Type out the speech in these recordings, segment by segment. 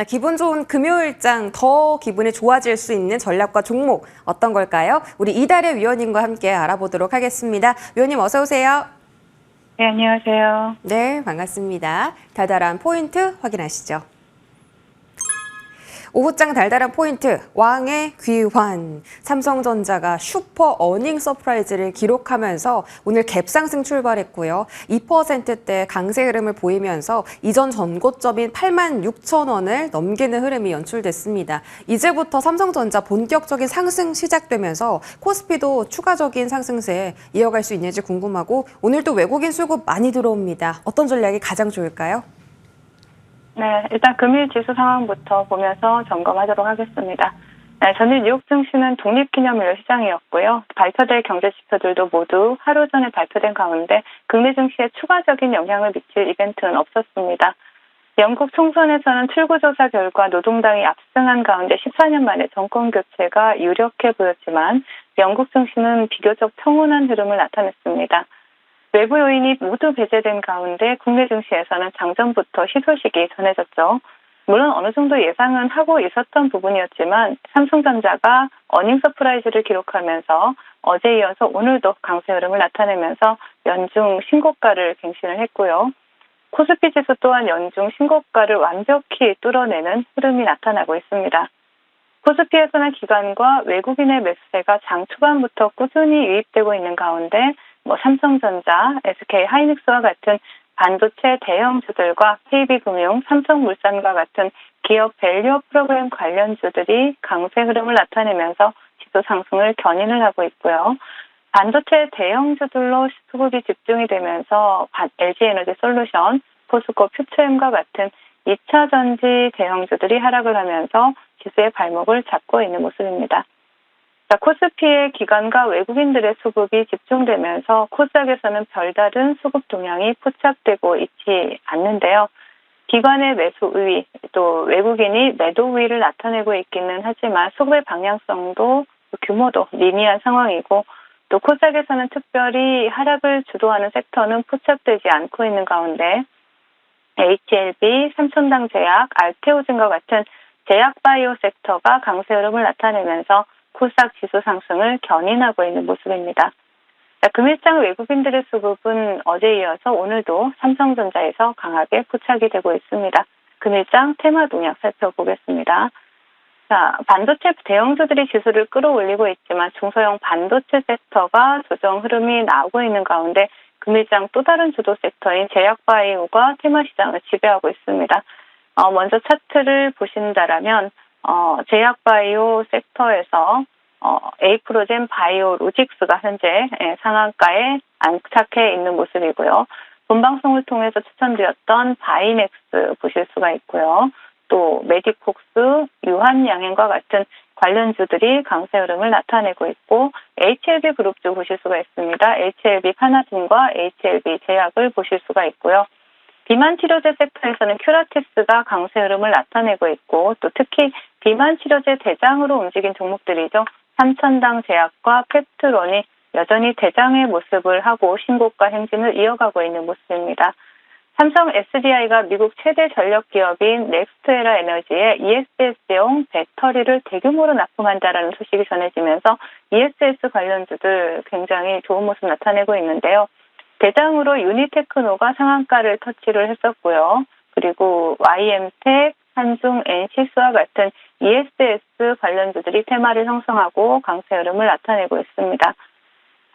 기분 좋은 금요일장 더 기분이 좋아질 수 있는 전략과 종목 어떤 걸까요? 우리 이달의 위원님과 함께 알아보도록 하겠습니다. 위원님 어서 오세요. 네, 안녕하세요. 네, 반갑습니다. 달달한 포인트 확인하시죠. 오후장 달달한 포인트, 왕의 귀환. 삼성전자가 슈퍼 어닝 서프라이즈를 기록하면서 오늘 갭상승 출발했고요. 2%대 강세 흐름을 보이면서 이전 전고점인 86,000원을 넘기는 흐름이 연출됐습니다. 이제부터 삼성전자 본격적인 상승 시작되면서 코스피도 추가적인 상승세 이어갈 수 있는지 궁금하고 오늘도 외국인 수급 많이 들어옵니다. 어떤 전략이 가장 좋을까요? 네, 일단 금일 지수 상황부터 보면서 점검하도록 하겠습니다. 네, 전일 뉴욕 증시는 독립기념일 시장이었고요. 발표될 경제 지표들도 모두 하루 전에 발표된 가운데 국내 증시에 추가적인 영향을 미칠 이벤트는 없었습니다. 영국 총선에서는 출구조사 결과 노동당이 압승한 가운데 14년 만에 정권 교체가 유력해 보였지만 영국 증시는 비교적 평온한 흐름을 나타냈습니다. 외부 요인이 모두 배제된 가운데 국내 증시에서는 장전부터 희소식이 전해졌죠. 물론 어느 정도 예상은 하고 있었던 부분이었지만 삼성전자가 어닝 서프라이즈를 기록하면서 어제 이어서 오늘도 강세 흐름을 나타내면서 연중 신고가를 갱신을 했고요. 코스피 지수 또한 연중 신고가를 완벽히 뚫어내는 흐름이 나타나고 있습니다. 코스피에서는 기관과 외국인의 매수세가 장 초반부터 꾸준히 유입되고 있는 가운데 삼성전자, SK하이닉스와 같은 반도체 대형주들과 KB금융, 삼성물산과 같은 기업 밸류업 프로그램 관련주들이 강세 흐름을 나타내면서 지수 상승을 견인을 하고 있고요. 반도체 대형주들로 수급이 집중이 되면서 LG에너지솔루션, 포스코 퓨처엠과 같은 2차 전지 대형주들이 하락을 하면서 지수의 발목을 잡고 있는 모습입니다. 코스피의 기관과 외국인들의 수급이 집중되면서 코스닥에서는 별다른 수급 동향이 포착되고 있지 않는데요. 기관의 매수 우위, 또 외국인이 매도 우위를 나타내고 있기는 하지만 수급의 방향성도 규모도 미미한 상황이고 또 코스닥에서는 특별히 하락을 주도하는 섹터는 포착되지 않고 있는 가운데 HLB, 삼천당제약, 알테오진과 같은 제약바이오 섹터가 강세 흐름을 나타내면서 코스닥 지수 상승을 견인하고 있는 모습입니다. 금일장 외국인들의 수급은 어제 이어서 오늘도 삼성전자에서 강하게 포착이 되고 있습니다. 금일장 테마 동향 살펴보겠습니다. 반도체 대형주들이 지수를 끌어올리고 있지만 중소형 반도체 섹터가 조정 흐름이 나오고 있는 가운데 금일장 또 다른 주도 섹터인 제약바이오가 테마 시장을 지배하고 있습니다. 먼저 차트를 보신다라면 제약바이오 섹터에서 에이프로젠 바이오로직스가 현재 상한가에 안착해 있는 모습이고요. 본방송을 통해서 추천드렸던 바이넥스 보실 수가 있고요. 또 메디콕스, 유한양행과 같은 관련주들이 강세 흐름을 나타내고 있고 HLB 그룹주 보실 수가 있습니다. HLB 파나딘과 HLB 제약을 보실 수가 있고요. 비만 치료제 섹터에서는 큐라티스가 강세 흐름을 나타내고 있고 또 특히 비만 치료제 대장으로 움직인 종목들이죠. 삼천당 제약과 펩트론이 여전히 대장의 모습을 하고 신고가 행진을 이어가고 있는 모습입니다. 삼성 SDI가 미국 최대 전력 기업인 넥스트에라 에너지에 ESS용 배터리를 대규모로 납품한다라는 소식이 전해지면서 ESS 관련주들 굉장히 좋은 모습 나타내고 있는데요. 대장으로 유니테크노가 상한가를 터치를 했었고요. 그리고 YM텍, 한중, NC스와 같은 ESS 관련주들이 테마를 형성하고 강세 흐름을 나타내고 있습니다.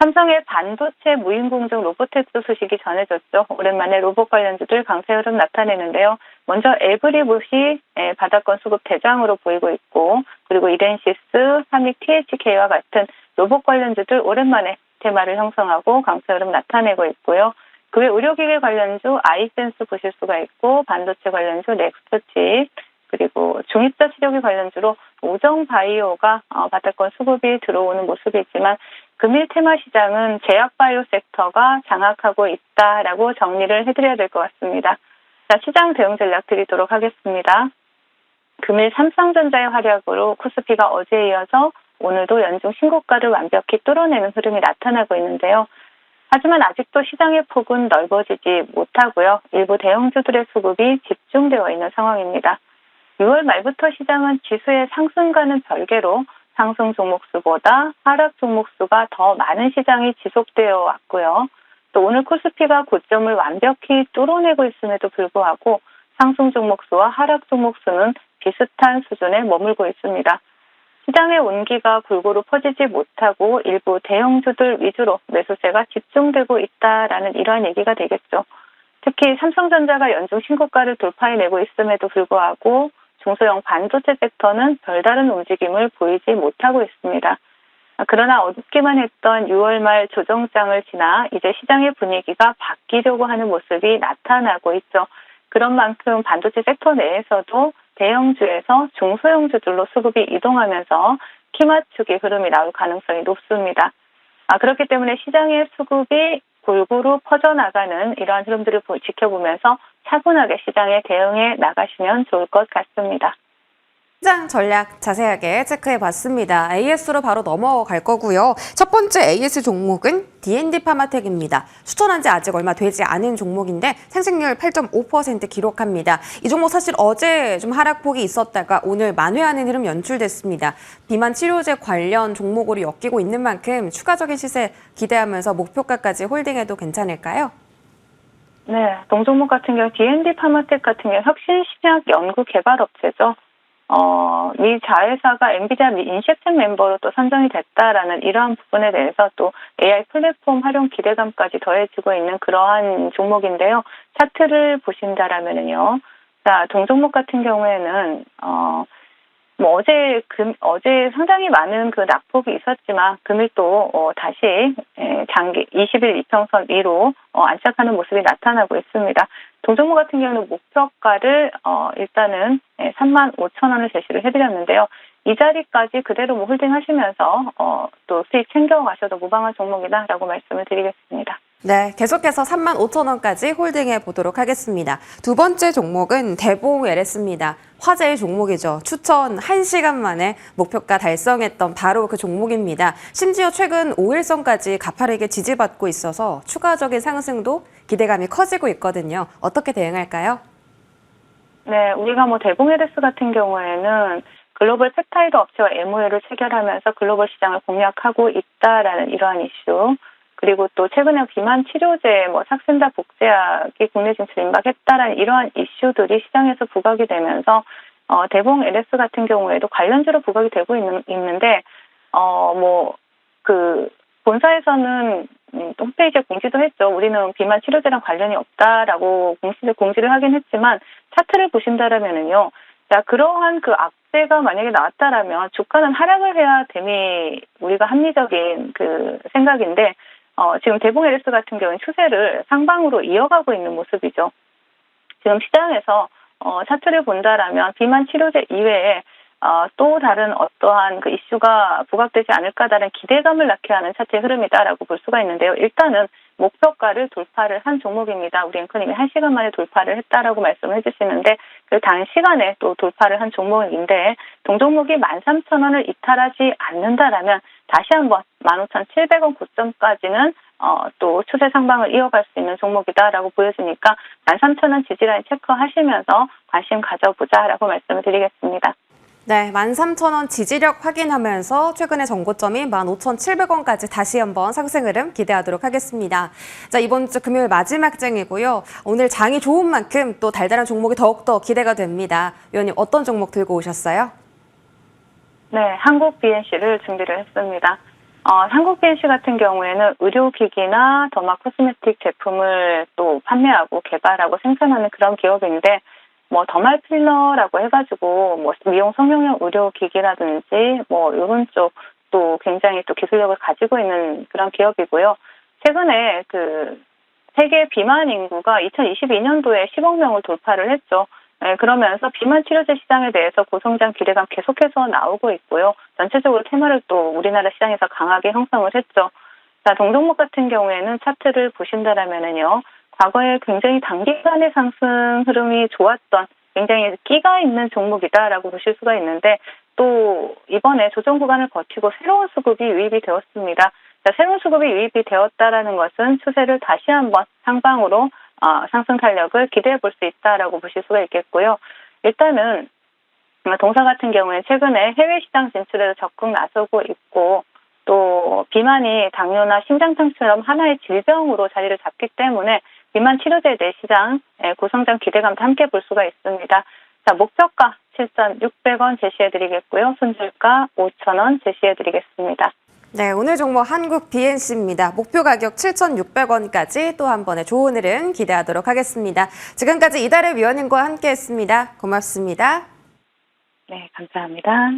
삼성의 반도체 무인공정 로보텍스 소식이 전해졌죠. 오랜만에 로봇 관련주들 강세 흐름 나타내는데요. 먼저 에브리봇이 바닥권 수급 대장으로 보이고 있고 그리고 이덴시스, 삼익 THK와 같은 로봇 관련주들 오랜만에 테마를 형성하고 강세 흐름 나타내고 있고요. 그 외 의료기기 관련주 아이센스 보실 수가 있고 반도체 관련주 넥스트칩 그리고 중입자 치료기 관련주로 오정바이오가 바닥권 수급이 들어오는 모습이지만 금일 테마 시장은 제약바이오 섹터가 장악하고 있다라고 정리를 해드려야 될 것 같습니다. 시장 대응 전략 드리도록 하겠습니다. 금일 삼성전자의 활약으로 코스피가 어제에 이어서 오늘도 연중 신고가를 완벽히 뚫어내는 흐름이 나타나고 있는데요. 하지만 아직도 시장의 폭은 넓어지지 못하고요. 일부 대형주들의 수급이 집중되어 있는 상황입니다. 6월 말부터 시장은 지수의 상승과는 별개로 상승 종목 수보다 하락 종목 수가 더 많은 시장이 지속되어 왔고요. 또 오늘 코스피가 고점을 완벽히 뚫어내고 있음에도 불구하고 상승 종목 수와 하락 종목 수는 비슷한 수준에 머물고 있습니다. 시장의 온기가 골고루 퍼지지 못하고 일부 대형주들 위주로 매수세가 집중되고 있다라는 이러한 얘기가 되겠죠. 특히 삼성전자가 연중 신고가를 돌파해내고 있음에도 불구하고 중소형 반도체 섹터는 별다른 움직임을 보이지 못하고 있습니다. 그러나 어둡기만 했던 6월 말 조정장을 지나 이제 시장의 분위기가 바뀌려고 하는 모습이 나타나고 있죠. 그런 만큼 반도체 섹터 내에서도 대형주에서 중소형주들로 수급이 이동하면서 키 맞추기 흐름이 나올 가능성이 높습니다. 그렇기 때문에 시장의 수급이 골고루 퍼져나가는 이러한 흐름들을 지켜보면서 차분하게 시장에 대응해 나가시면 좋을 것 같습니다. 시장 전략 자세하게 체크해 봤습니다. AS로 바로 넘어갈 거고요. 첫 번째 AS 종목은 D&D 파마텍입니다. 추천한 지 아직 얼마 되지 않은 종목인데 생생률 8.5% 기록합니다. 이 종목 사실 어제 좀 하락폭이 있었다가 오늘 만회하는 흐름 연출됐습니다. 비만 치료제 관련 종목으로 엮이고 있는 만큼 추가적인 시세 기대하면서 목표가까지 홀딩해도 괜찮을까요? 네, 동종목 같은 경우 D&D 파마텍 같은 경우 혁신 신약 연구 개발 업체죠. 미 자회사가 엔비디아 인셉션 멤버로 또 선정이 됐다라는 이러한 부분에 대해서 또 AI 플랫폼 활용 기대감까지 더해지고 있는 그러한 종목인데요. 차트를 보신다라면은요. 자, 동종목 같은 경우에는 어제 상당히 많은 그 낙폭이 있었지만 금일 또 다시 장기 20일 이평선 위로 안착하는 모습이 나타나고 있습니다. 동종목 같은 경우는 목표가를 일단은 35,000원을 제시를 해드렸는데요. 이 자리까지 그대로 홀딩하시면서 또 수익 챙겨가셔도 무방한 종목이다라고 말씀을 드리겠습니다. 네, 계속해서 35,000원까지 홀딩해 보도록 하겠습니다. 두 번째 종목은 대봉 LS입니다. 화제의 종목이죠. 추천 1시간 만에 목표가 달성했던 바로 그 종목입니다. 심지어 최근 5일선까지 가파르게 지지받고 있어서 추가적인 상승도 기대감이 커지고 있거든요. 어떻게 대응할까요? 네, 우리가 대봉 LS 같은 경우에는 글로벌 펩타이드 업체와 MOU를 체결하면서 글로벌 시장을 공략하고 있다라는 이러한 이슈, 그리고 또 최근에 비만 치료제, 삭센다 복제약이 국내 진출 임박했다라는 이러한 이슈들이 시장에서 부각이 되면서 대봉 LS 같은 경우에도 관련주로 부각이 되고 있는데 본사에서는 홈페이지에 공지도 했죠. 우리는 비만 치료제랑 관련이 없다라고 공지를 하긴 했지만 차트를 보신다라면은요. 자, 그러한 그 악재가 만약에 나왔다라면 주가는 하락을 해야 됨이 우리가 합리적인 그 생각인데 지금 대봉 LS 같은 경우는 추세를 상방으로 이어가고 있는 모습이죠. 지금 시장에서 차트를 본다라면 비만 치료제 이외에 또 다른 어떠한 그 이슈가 부각되지 않을까라는 기대감을 낳게 하는 차트의 흐름이다라고 볼 수가 있는데요. 일단은 목표가를 돌파를 한 종목입니다. 우리 앵커님이 1시간 만에 돌파를 했다라고 말씀을 해주시는데 그 단시간에 또 돌파를 한 종목인데 동종목이 13,000원을 이탈하지 않는다라면 다시 한번 15,700원 고점까지는 또 추세 상방을 이어갈 수 있는 종목이다라고 보여지니까 13,000원 지지라인 체크하시면서 관심 가져보자라고 말씀을 드리겠습니다. 네, 13,000원 지지력 확인하면서 최근의 정고점인 15,700원까지 다시 한번 상승 흐름 기대하도록 하겠습니다. 자, 이번 주 금요일 마지막 장이고요. 오늘 장이 좋은 만큼 또 달달한 종목이 더욱더 기대가 됩니다. 위원님 어떤 종목 들고 오셨어요? 네, 한국 BNC를 준비를 했습니다. 한국 BNC 같은 경우에는 의료기기나 더마 코스메틱 제품을 또 판매하고 개발하고 생산하는 그런 기업인데 더말 필러라고 해가지고 미용 성형용 의료기기라든지 이런 쪽도 굉장히 또 기술력을 가지고 있는 그런 기업이고요. 최근에 그 세계 비만 인구가 2022년도에 10억 명을 돌파를 했죠. 네, 그러면서 비만 치료제 시장에 대해서 고성장 기대감 계속해서 나오고 있고요. 전체적으로 테마를 또 우리나라 시장에서 강하게 형성을 했죠. 자, 동종목 같은 경우에는 차트를 보신다라면은요. 과거에 굉장히 단기간의 상승 흐름이 좋았던 굉장히 끼가 있는 종목이다라고 보실 수가 있는데 또 이번에 조정 구간을 거치고 새로운 수급이 유입이 되었습니다. 자, 새로운 수급이 유입이 되었다라는 것은 추세를 다시 한번 상방으로 상승 탄력을 기대해 볼 수 있다라고 보실 수가 있겠고요. 일단은 동사 같은 경우에 최근에 해외 시장 진출에도 적극 나서고 있고 또 비만이 당뇨나 심장병처럼 하나의 질병으로 자리를 잡기 때문에 비만 치료제 내 시장 고성장 기대감도 함께 볼 수가 있습니다. 자, 목표가 7,600원 제시해드리겠고요. 손절가 5,000원 제시해드리겠습니다. 네, 오늘 종목 한국 BNC입니다. 목표 가격 7,600원까지 또 한 번의 좋은 흐름 기대하도록 하겠습니다. 지금까지 이달의 위원님과 함께했습니다. 고맙습니다. 네, 감사합니다.